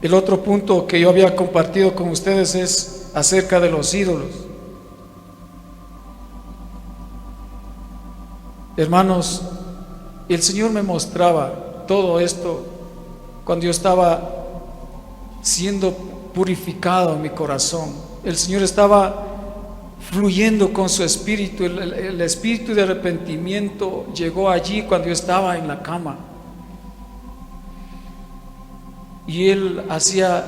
El otro punto que yo había compartido con ustedes es acerca de los ídolos. Hermanos, el Señor me mostraba todo esto cuando yo estaba siendo purificado en mi corazón. El Señor estaba fluyendo con su espíritu. El espíritu de arrepentimiento llegó allí cuando yo estaba en la cama, y Él hacía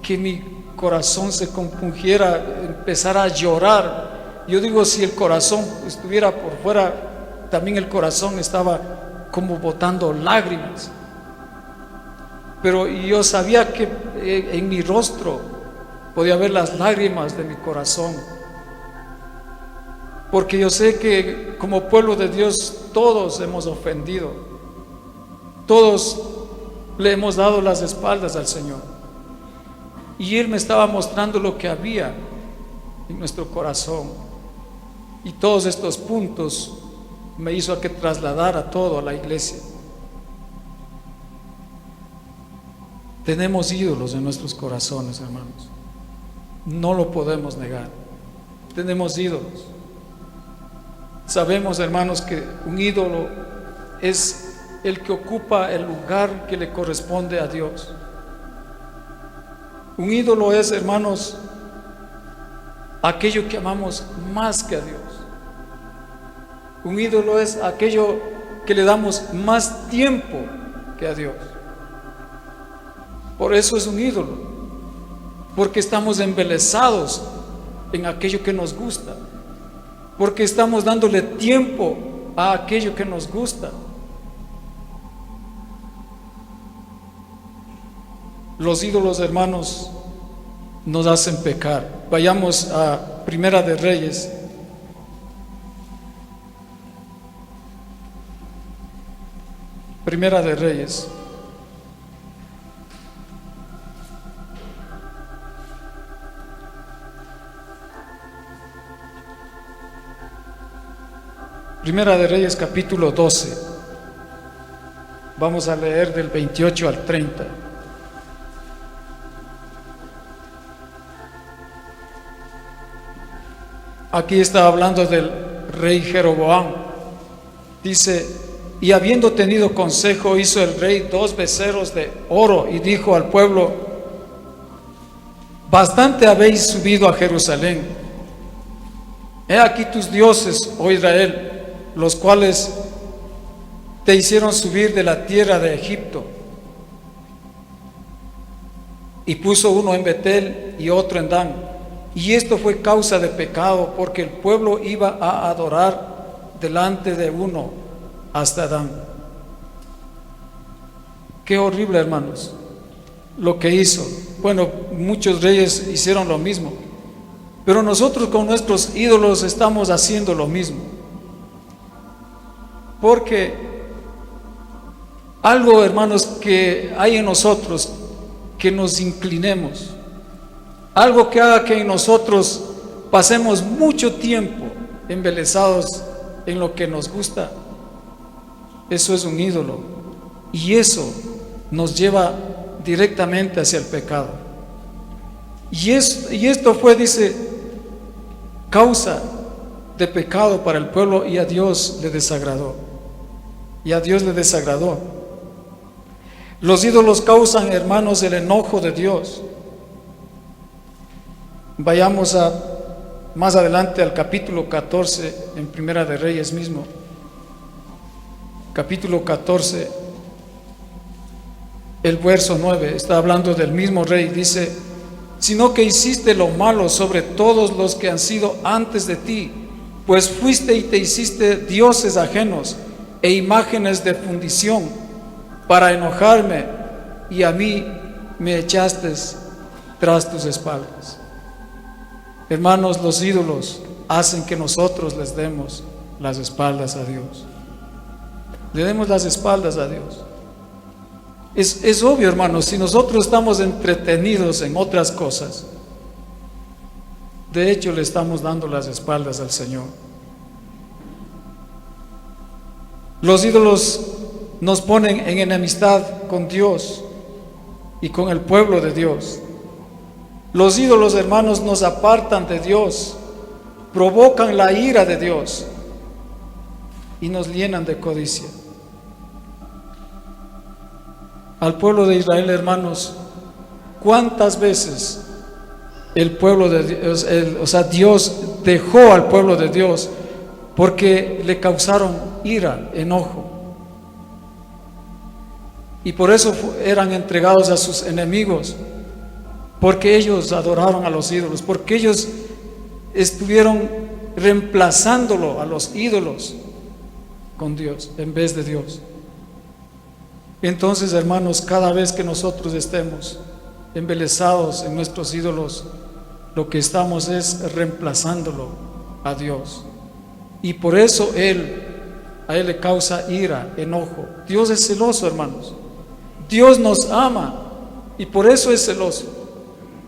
que mi corazón se compungiera, empezara a llorar. Yo digo, si el corazón estuviera por fuera, también el corazón estaba como botando lágrimas. Pero yo sabía que en mi rostro podía ver las lágrimas de mi corazón, porque yo sé que como pueblo de Dios todos hemos ofendido, todos le hemos dado las espaldas al Señor, y Él me estaba mostrando lo que había en nuestro corazón, y todos estos puntos me hizo que trasladara todo a la iglesia. Tenemos ídolos en nuestros corazones, hermanos, no lo podemos negar. Tenemos ídolos. Sabemos, hermanos, que un ídolo es el que ocupa el lugar que le corresponde a Dios. Un ídolo es, hermanos, aquello que amamos más que a Dios. Un ídolo es aquello que le damos más tiempo que a Dios. Por eso es un ídolo, porque estamos embelesados en aquello que nos gusta, porque estamos dándole tiempo a aquello que nos gusta. Los ídolos, hermanos, nos hacen pecar. Vayamos a Primera de Reyes. Primera de Reyes. Primera de Reyes, capítulo 12. Vamos a leer del 28 al 30. Aquí está hablando del rey Jeroboam. Dice: y habiendo tenido consejo, hizo el rey 2 becerros de oro, y dijo al pueblo: bastante habéis subido a Jerusalén. He aquí tus dioses, oh Israel, los cuales te hicieron subir de la tierra de Egipto. Y puso uno en Betel y otro en Dan. Y esto fue causa de pecado, porque el pueblo iba a adorar delante de uno hasta Dan. Qué horrible, hermanos, lo que hizo. Bueno, muchos reyes hicieron lo mismo, pero nosotros con nuestros ídolos estamos haciendo lo mismo. Porque algo, hermanos, que hay en nosotros, que nos inclinemos, algo que haga que en nosotros pasemos mucho tiempo embelesados en lo que nos gusta, eso es un ídolo, y eso nos lleva directamente hacia el pecado. Y esto fue, dice, causa de pecado para el pueblo, y a Dios le desagradó. Y a Dios le desagradó. Los ídolos causan, hermanos, el enojo de Dios. Vayamos más adelante al capítulo 14 en Primera de Reyes mismo. Capítulo 14, el verso 9, está hablando del mismo rey. Dice: sino que hiciste lo malo sobre todos los que han sido antes de ti, pues fuiste y te hiciste dioses ajenos e imágenes de fundición para enojarme, y a mí me echaste tras tus espaldas. Hermanos, los ídolos hacen que nosotros les demos las espaldas a Dios. Le demos las espaldas a Dios. Es obvio, hermanos, si nosotros estamos entretenidos en otras cosas, de hecho le estamos dando las espaldas al Señor. Los ídolos nos ponen en enemistad con Dios. y con el pueblo de Dios. Los ídolos, hermanos, nos apartan de Dios, provocan la ira de Dios y nos llenan de codicia. Al pueblo de Israel, hermanos, ¿cuántas veces el pueblo de Dios, Dios dejó al pueblo de Dios porque le causaron ira, enojo? Y por eso eran entregados a sus enemigos, porque ellos adoraron a los ídolos, porque ellos estuvieron reemplazándolo a los ídolos con Dios en vez de Dios. Entonces, hermanos, cada vez que nosotros estemos embelesados en nuestros ídolos, lo que estamos es reemplazándolo a Dios. Y por eso a Él le causa ira, enojo. Dios es celoso, hermanos. Dios nos ama y por eso es celoso,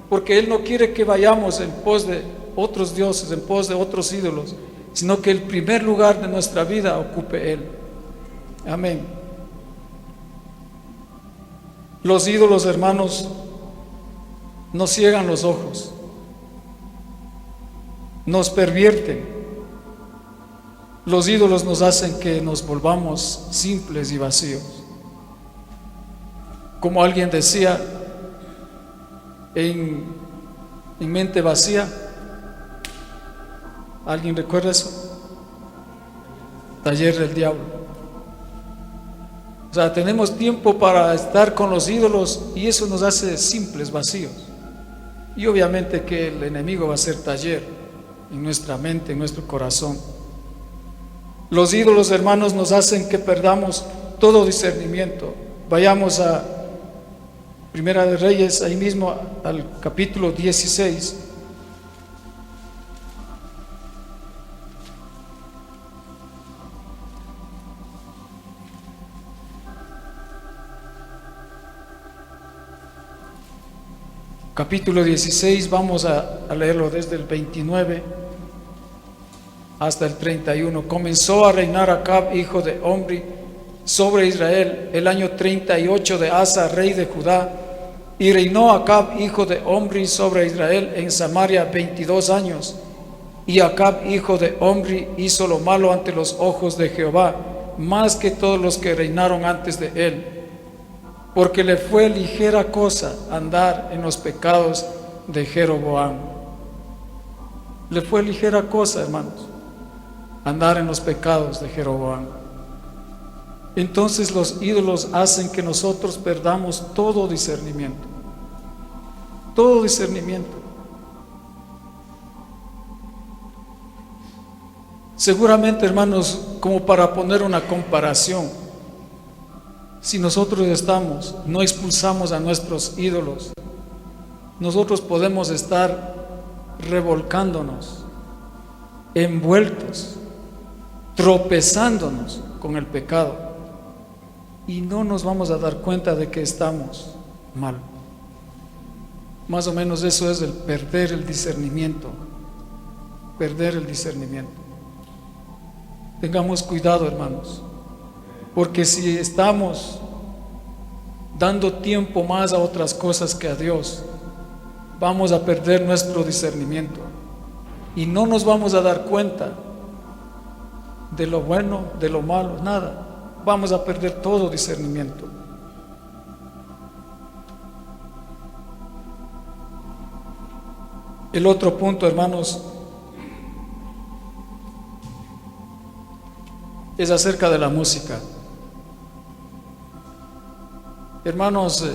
porque Él no quiere que vayamos en pos de otros dioses, en pos de otros ídolos, sino que el primer lugar de nuestra vida ocupe Él. Amén. Los ídolos, hermanos, nos ciegan los ojos, nos pervierten. Los ídolos nos hacen que nos volvamos simples y vacíos. Como alguien decía, en mente vacía, ¿alguien recuerda eso? Taller del diablo. O sea, tenemos tiempo para estar con los ídolos y eso nos hace simples, vacíos. Y obviamente que el enemigo va a hacer taller en nuestra mente, en nuestro corazón. Los ídolos, hermanos, nos hacen que perdamos todo discernimiento. Vayamos a Primera de Reyes, ahí mismo al capítulo 16. Capítulo 16, vamos a leerlo desde el 29 hasta el 31. Comenzó a reinar Acab, hijo de Omri, sobre Israel el año 38 de Asa, rey de Judá, y reinó Acab, hijo de Omri, sobre Israel en Samaria 22 años. Y Acab, hijo de Omri, hizo lo malo ante los ojos de Jehová, más que todos los que reinaron antes de él, porque le fue ligera cosa andar en los pecados de Jeroboam. Le fue ligera cosa, hermanos, andar en los pecados de Jeroboam. Entonces los ídolos hacen que nosotros perdamos todo discernimiento. Todo discernimiento. Seguramente, hermanos, como para poner una comparación, si nosotros no expulsamos a nuestros ídolos, nosotros podemos estar revolcándonos, envueltos, tropezándonos con el pecado y no nos vamos a dar cuenta de que estamos mal. Más o menos eso es el perder el discernimiento. Perder el discernimiento. Tengamos cuidado, hermanos, porque si estamos dando tiempo más a otras cosas que a Dios, vamos a perder nuestro discernimiento y no nos vamos a dar cuenta de lo bueno, de lo malo, nada. Vamos a perder todo discernimiento. El otro punto, hermanos, es acerca de la música. Hermanos,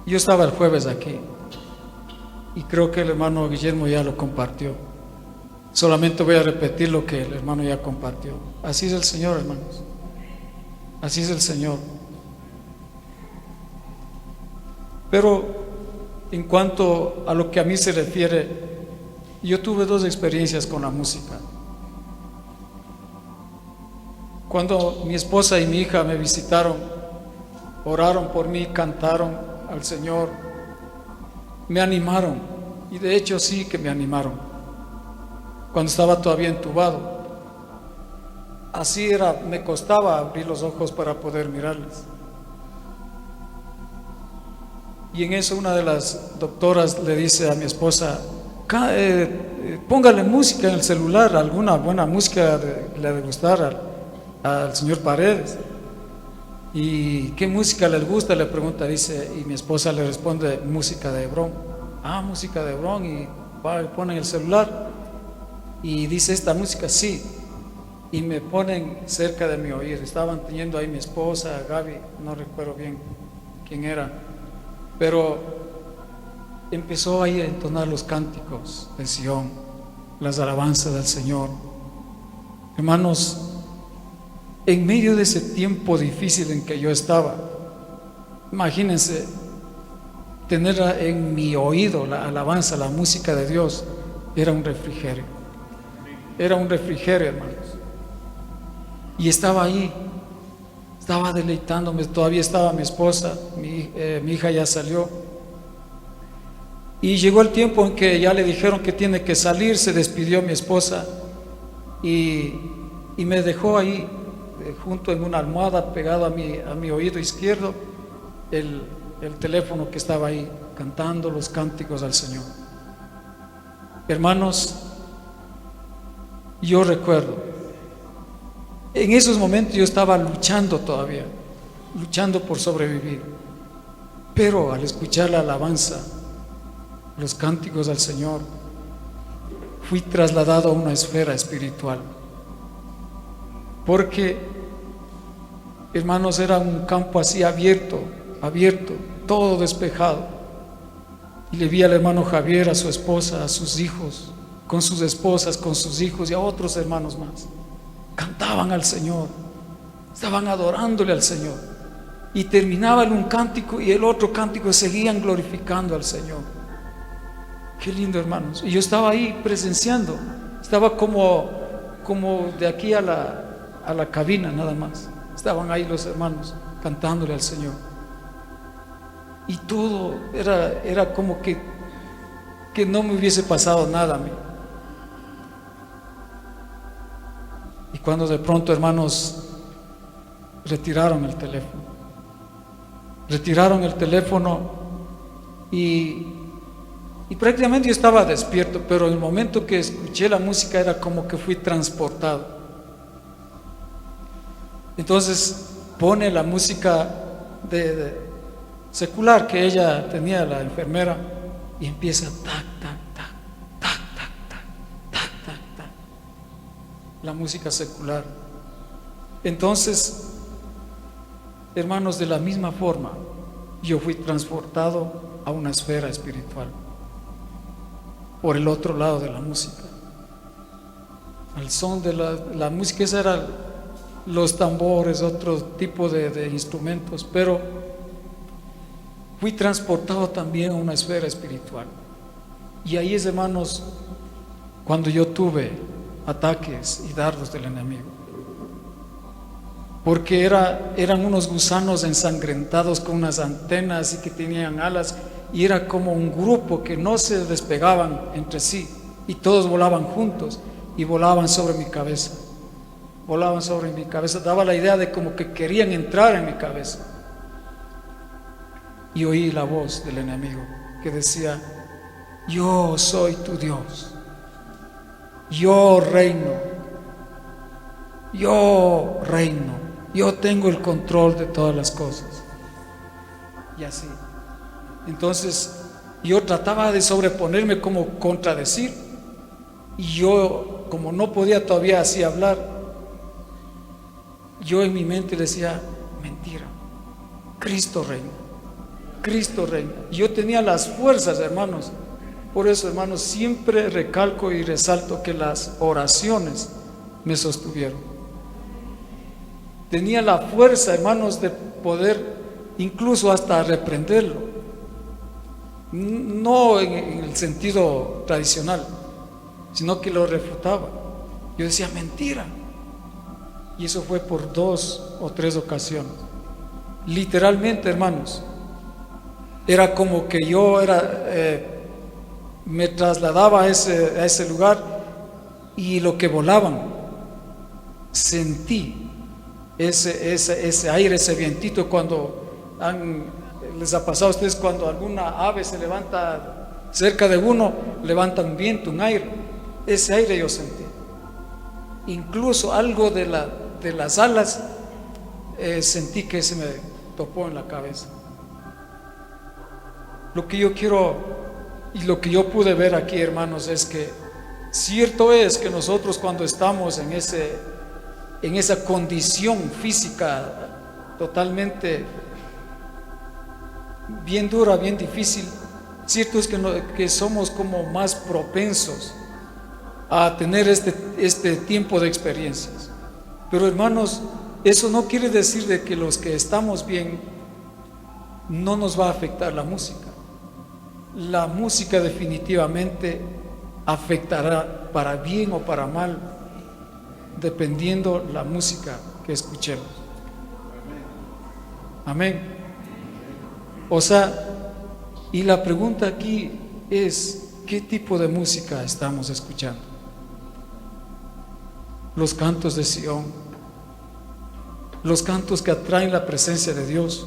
yo estaba el jueves aquí y creo que el hermano Guillermo ya lo compartió. Solamente voy a repetir lo que el hermano ya compartió. Así es el Señor, hermanos. Así es el Señor. Pero en cuanto a lo que a mí se refiere, yo tuve dos experiencias con la música. Cuando mi esposa y mi hija me visitaron, oraron por mí, cantaron al Señor, me animaron, y de hecho sí que me animaron, cuando estaba todavía entubado. así era, me costaba abrir los ojos para poder mirarles. Y en eso una de las doctoras le dice a mi esposa: póngale música en el celular, alguna buena música le ha de gustar al señor Paredes. ¿Y qué música les gusta?, le pregunta, dice, y mi esposa le responde: música de Hebrón. Música de Hebrón. Y ponen el celular y dice: esta música, sí. Y me ponen cerca de mi oído. Estaban teniendo ahí mi esposa, Gaby, no recuerdo bien quién era, pero empezó ahí a entonar los cánticos de Sión, las alabanzas del Señor. Hermanos, en medio de ese tiempo difícil en que yo estaba, imagínense tener en mi oído la alabanza, la música de Dios. Era un refrigerio, hermanos. Y estaba ahí, estaba deleitándome. Todavía estaba mi esposa, mi hija ya salió. Y llegó el tiempo en que ya le dijeron que tiene que salir. Se despidió mi esposa y me dejó ahí, junto en una almohada, pegado a mi oído izquierdo, el teléfono que estaba ahí, cantando los cánticos al Señor. Hermanos, yo recuerdo, en esos momentos yo estaba luchando todavía, luchando por sobrevivir, pero al escuchar la alabanza, los cánticos al Señor, fui trasladado a una esfera espiritual. Porque, hermanos, era un campo así abierto, todo despejado. Y le vi al hermano Javier, a su esposa, a sus hijos, con sus esposas, con sus hijos y a otros hermanos más. Cantaban al Señor, estaban adorándole al Señor. Y terminaban un cántico y el otro cántico, y seguían glorificando al Señor. Qué lindo, hermanos. Y yo estaba ahí presenciando, estaba como de aquí a la cabina nada más. Estaban ahí los hermanos cantándole al Señor. Y todo era como que no me hubiese pasado nada a mí. Y cuando de pronto, hermanos, retiraron el teléfono y prácticamente yo estaba despierto, pero en el momento que escuché la música era como que fui transportado. Entonces pone la música de secular que ella tenía, la enfermera, y empieza tac, tac, tac, tac, tac, tac, tac, tac, tac, la música secular. Entonces, hermanos, de la misma forma yo fui transportado a una esfera espiritual, por el otro lado de la música, al son de la música. Esa era los tambores, otro tipo de instrumentos, pero fui transportado también a una esfera espiritual. Y ahí es, hermanos, cuando yo tuve ataques y dardos del enemigo, porque eran unos gusanos ensangrentados con unas antenas y que tenían alas, y era como un grupo que no se despegaban entre sí, y todos volaban juntos y volaban sobre mi cabeza. Daba la idea de como que querían entrar en mi cabeza. Y oí la voz del enemigo que decía: yo soy tu Dios, yo reino, yo tengo el control de todas las cosas. Y así. Entonces yo trataba de sobreponerme, como contradecir, y yo, como no podía todavía así hablar, yo en mi mente decía: mentira, Cristo reina. Yo tenía las fuerzas, hermanos. Por eso, hermanos, siempre recalco y resalto que las oraciones me sostuvieron. Tenía la fuerza, hermanos, de poder incluso hasta reprenderlo. No en el sentido tradicional, sino que lo refutaba. Yo decía: mentira. Y eso fue por 2 o 3 ocasiones. Literalmente, hermanos, era como que yo me trasladaba a ese lugar, y lo que volaban sentí ese aire, ese vientito cuando les ha pasado a ustedes cuando alguna ave se levanta cerca de uno, levanta un viento, un aire. Ese aire yo sentí. Incluso algo de las alas sentí que se me topó en la cabeza. Lo que yo quiero y lo que yo pude ver aquí, hermanos, es que cierto es que nosotros cuando estamos en esa condición física totalmente bien dura, bien difícil, cierto es que somos como más propensos a tener este tiempo de experiencias. Pero hermanos, eso no quiere decir de que los que estamos bien no nos va a afectar la música. La música definitivamente afectará para bien o para mal, dependiendo la música que escuchemos. Amén. O sea, y la pregunta aquí es, ¿qué tipo de música estamos escuchando? Los cantos de Sión, los cantos que atraen la presencia de Dios,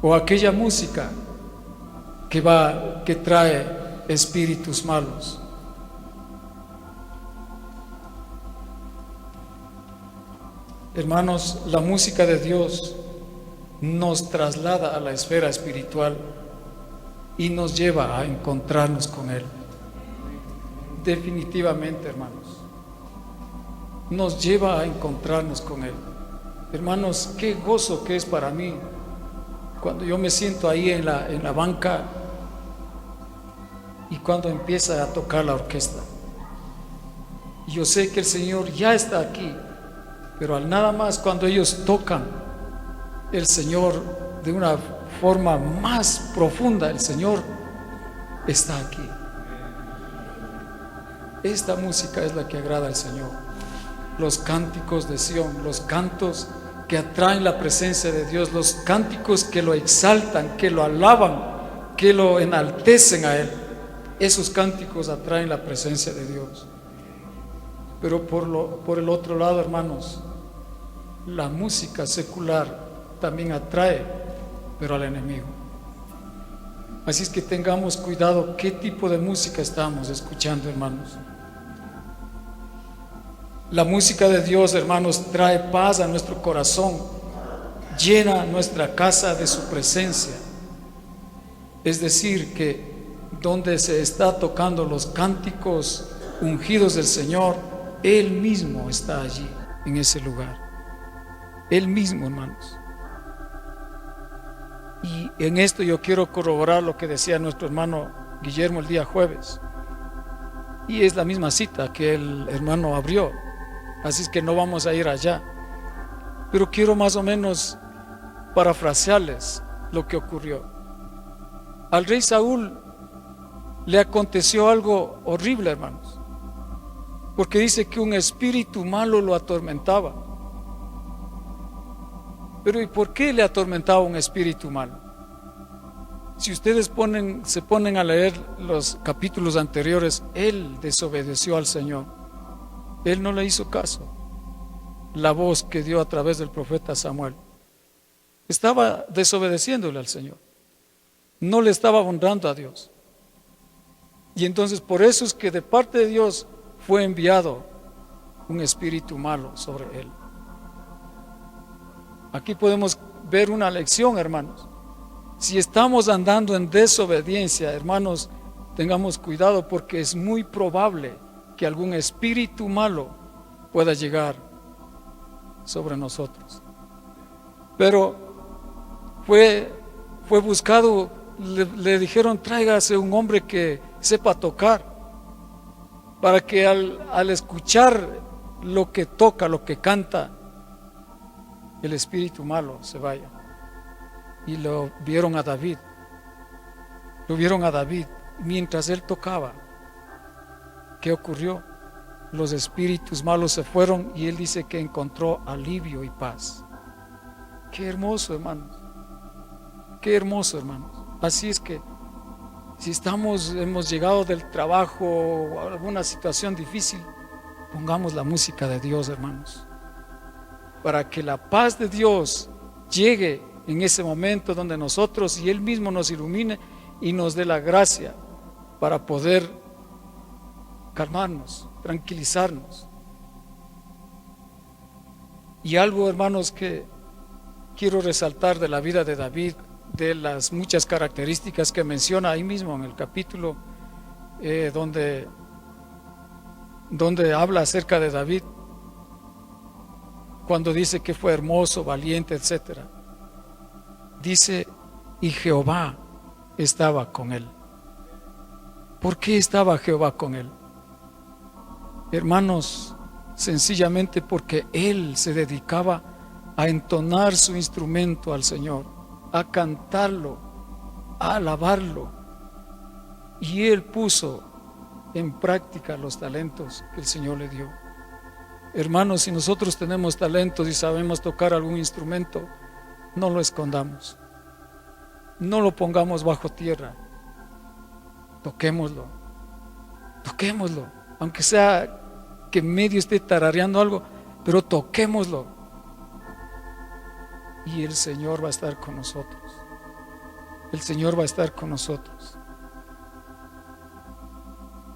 o aquella música que trae espíritus malos. Hermanos, la música de Dios nos traslada a la esfera espiritual y nos lleva a encontrarnos con Él. Definitivamente, hermanos, nos lleva a encontrarnos con Él. Hermanos, qué gozo que es para mí cuando yo me siento ahí en la banca y cuando empieza a tocar la orquesta. Y yo sé que el Señor ya está aquí, pero al nada más cuando ellos tocan, el Señor de una forma más profunda, el Señor está aquí. Esta música es la que agrada al Señor. Los cánticos de Sión, los cantos que atraen la presencia de Dios, los cánticos que lo exaltan, que lo alaban, que lo enaltecen a Él. Esos cánticos atraen la presencia de Dios. Pero por el otro lado, hermanos, la música secular también atrae, pero al enemigo. Así es que tengamos cuidado qué tipo de música estamos escuchando, hermanos. La música de Dios, hermanos, trae paz a nuestro corazón, llena nuestra casa de su presencia. Es decir, que donde se está tocando los cánticos ungidos del Señor, Él mismo está allí, en ese lugar. Él mismo, hermanos. Y en esto yo quiero corroborar lo que decía nuestro hermano Guillermo el día jueves. Y es la misma cita que el hermano abrió. Así es que no vamos a ir allá. Pero quiero más o menos parafrasearles lo que ocurrió. Al rey Saúl le aconteció algo horrible, hermanos. Porque dice que un espíritu malo lo atormentaba. Pero ¿y por qué le atormentaba un espíritu malo? Si ustedes se ponen a leer los capítulos anteriores, él desobedeció al Señor. Él no le hizo caso. La voz que dio a través del profeta Samuel estaba desobedeciéndole al Señor. No le estaba honrando a Dios. Y entonces por eso es que de parte de Dios fue enviado un espíritu malo sobre él. Aquí podemos ver una lección, hermanos. Si estamos andando en desobediencia, hermanos, tengamos cuidado porque es muy probable que algún espíritu malo pueda llegar sobre nosotros. Pero fue buscado, le dijeron tráigase un hombre que sepa tocar, para que al escuchar lo que toca, lo que canta, el espíritu malo se vaya. Y lo vieron a David mientras él tocaba. ¿Qué ocurrió? Los espíritus malos se fueron y él dice que encontró alivio y paz. Qué hermoso, hermanos. Qué hermoso, hermanos. Así es que si hemos llegado del trabajo o alguna situación difícil, pongamos la música de Dios, hermanos. para que la paz de Dios llegue en ese momento donde nosotros y Él mismo nos ilumine y nos dé la gracia para poder calmarnos, tranquilizarnos. Y algo, hermanos, que quiero resaltar de la vida de David, de las muchas características que menciona ahí mismo en el capítulo donde habla acerca de David, cuando dice que fue hermoso, valiente, etcétera. Dice, y Jehová estaba con él. ¿Por qué estaba Jehová con él? Hermanos, sencillamente porque él se dedicaba a entonar su instrumento al Señor, a cantarlo, a alabarlo. Y él puso en práctica los talentos que el Señor le dio. Hermanos, si nosotros tenemos talentos y sabemos tocar algún instrumento, no lo escondamos, no lo pongamos bajo tierra, toquémoslo, aunque sea que medio esté tarareando algo, pero toquémoslo y el Señor va a estar con nosotros. El Señor va a estar con nosotros.